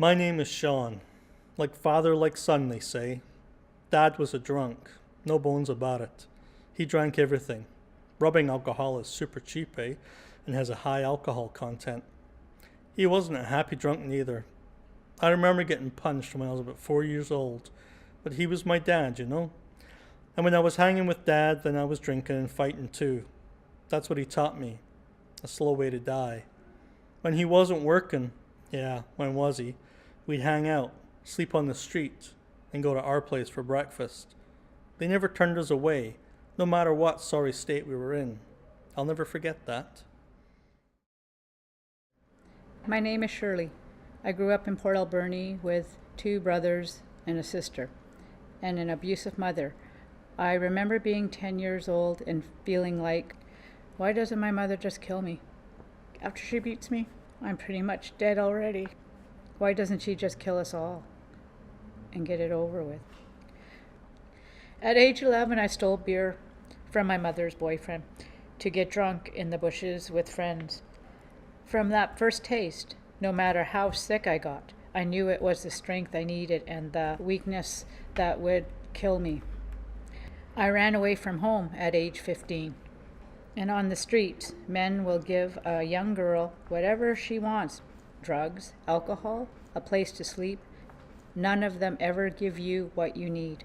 My name is Sean. Like father, like son, they say. Dad was a drunk. No bones about it. He drank everything. Rubbing alcohol is super cheap, eh? And has a high alcohol content. He wasn't a happy drunk neither. I remember getting punched when I was about 4 years old. But he was my dad, you know? And when I was hanging with Dad, then I was drinking and fighting too. That's what he taught me. A slow way to die. When he wasn't working, yeah, when was he? We'd hang out, sleep on the street, and go to our place for breakfast. They never turned us away, no matter what sorry state we were in. I'll never forget that. My name is Shirley. I grew up in Port Alberni with 2 brothers and a sister, and an abusive mother. I remember being 10 years old and feeling like, why doesn't my mother just kill me? After she beats me, I'm pretty much dead already. Why doesn't she just kill us all and get it over with? At age 11, I stole beer from my mother's boyfriend to get drunk in the bushes with friends. From that first taste, no matter how sick I got, I knew it was the strength I needed and the weakness that would kill me. I ran away from home at age 15. And on the streets, men will give a young girl whatever she wants: drugs, alcohol, a place to sleep. None of them ever give you what you need.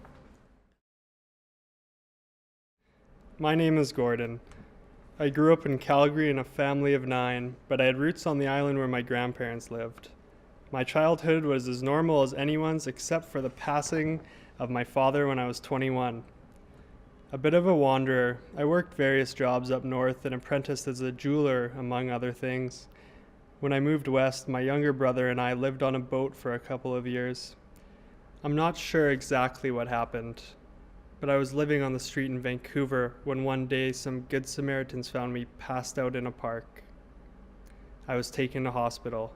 My name is Gordon. I grew up in Calgary in a family of 9, but I had roots on the island where my grandparents lived. My childhood was as normal as anyone's except for the passing of my father when I was 21. A bit of a wanderer, I worked various jobs up north and apprenticed as a jeweler, among other things. When I moved west, my younger brother and I lived on a boat for a couple of years. I'm not sure exactly what happened, but I was living on the street in Vancouver when one day some Good Samaritans found me passed out in a park. I was taken to hospital.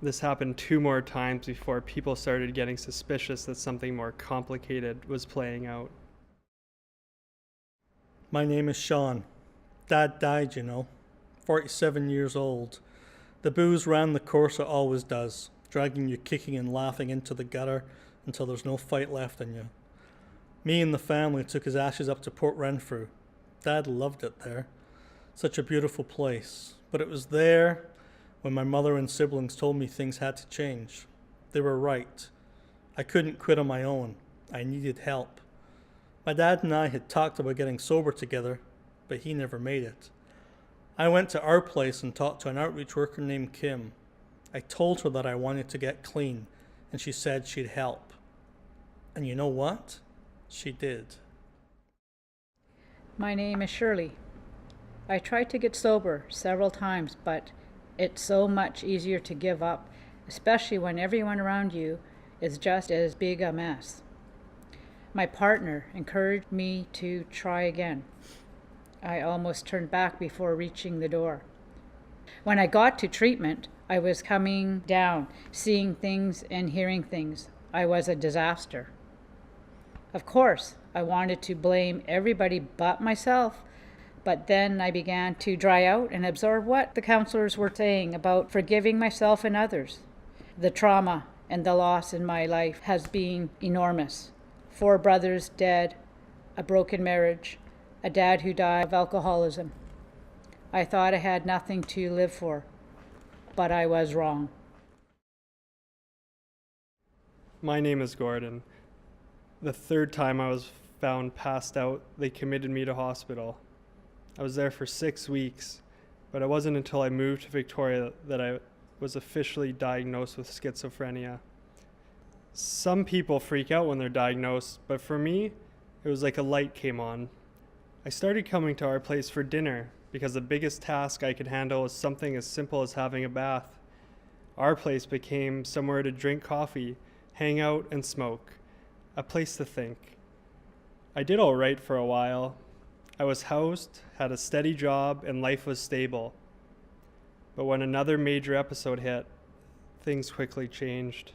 This happened 2 more times before people started getting suspicious that something more complicated was playing out. My name is Sean. Dad died, you know. 47 years old. The booze ran the course it always does, dragging you kicking and laughing into the gutter until there's no fight left in you. Me and the family took his ashes up to Port Renfrew. Dad loved it there. Such a beautiful place. But it was there when my mother and siblings told me things had to change. They were right. I couldn't quit on my own. I needed help. My dad and I had talked about getting sober together, but he never made it. I went to our place and talked to an outreach worker named Kim. I told her that I wanted to get clean, and she said she'd help. And you know what? She did. My name is Shirley. I tried to get sober several times, but it's so much easier to give up, especially when everyone around you is just as big a mess. My partner encouraged me to try again. I almost turned back before reaching the door. When I got to treatment, I was coming down, seeing things and hearing things. I was a disaster. Of course, I wanted to blame everybody but myself, but then I began to dry out and absorb what the counselors were saying about forgiving myself and others. The trauma and the loss in my life has been enormous. 4 brothers dead, a broken marriage, a dad who died of alcoholism. I thought I had nothing to live for, but I was wrong. My name is Gordon. The 3rd time I was found passed out, they committed me to hospital. I was there for 6 weeks, but it wasn't until I moved to Victoria that I was officially diagnosed with schizophrenia. Some people freak out when they're diagnosed, but for me, it was like a light came on. I started coming to our place for dinner because the biggest task I could handle was something as simple as having a bath. Our place became somewhere to drink coffee, hang out, and smoke. A place to think. I did all right for a while. I was housed, had a steady job, and life was stable. But when another major episode hit, things quickly changed.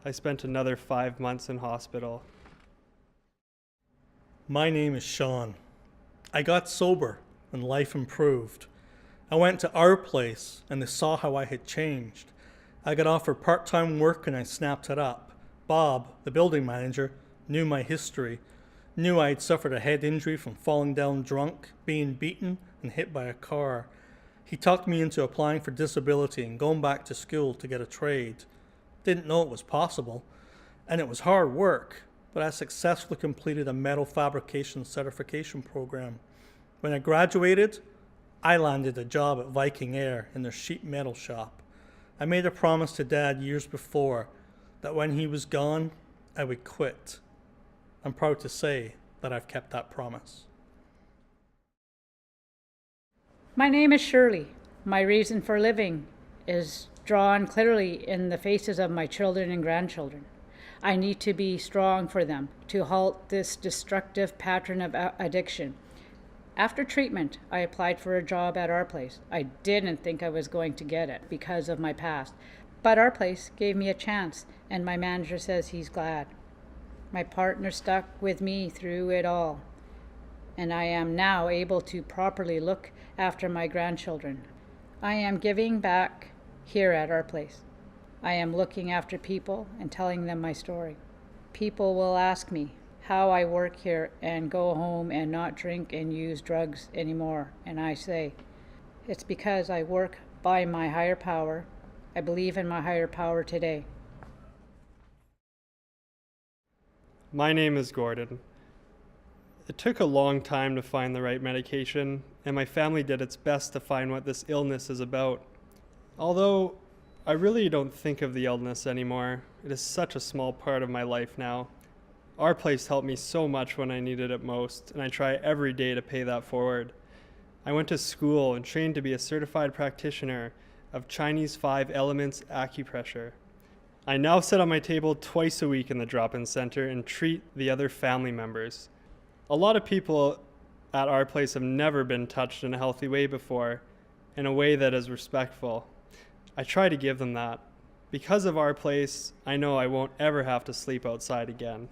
I spent another 5 months in hospital. My name is Sean. I got sober when life improved. I went to our place and they saw how I had changed. I got offered part-time work and I snapped it up. Bob, the building manager, knew my history, knew I had suffered a head injury from falling down drunk, being beaten, and hit by a car. He talked me into applying for disability and going back to school to get a trade. Didn't know it was possible, and it was hard work, but I successfully completed a metal fabrication certification program. When I graduated, I landed a job at Viking Air in their sheet metal shop. I made a promise to Dad years before that when he was gone, I would quit. I'm proud to say that I've kept that promise. My name is Shirley. My reason for living is drawn clearly in the faces of my children and grandchildren. I need to be strong for them to halt this destructive pattern of addiction. After treatment, I applied for a job at Our Place. I didn't think I was going to get it because of my past, but Our Place gave me a chance, and my manager says he's glad. My partner stuck with me through it all, and I am now able to properly look after my grandchildren. I am giving back here at Our Place. I am looking after people and telling them my story. People will ask me how I work here and go home and not drink and use drugs anymore, and I say, it's because I work by my higher power. I believe in my higher power today. My name is Gordon. It took a long time to find the right medication, and my family did its best to find what this illness is about. Although I really don't think of the illness anymore, it is such a small part of my life now. Our Place helped me so much when I needed it most, and I try every day to pay that forward. I went to school and trained to be a certified practitioner of Chinese 5 elements acupressure. I now sit on my table twice a week in the drop-in center and treat the other family members. A lot of people at Our Place have never been touched in a healthy way before, in a way that is respectful. I try to give them that. Because of Our Place, I know I won't ever have to sleep outside again.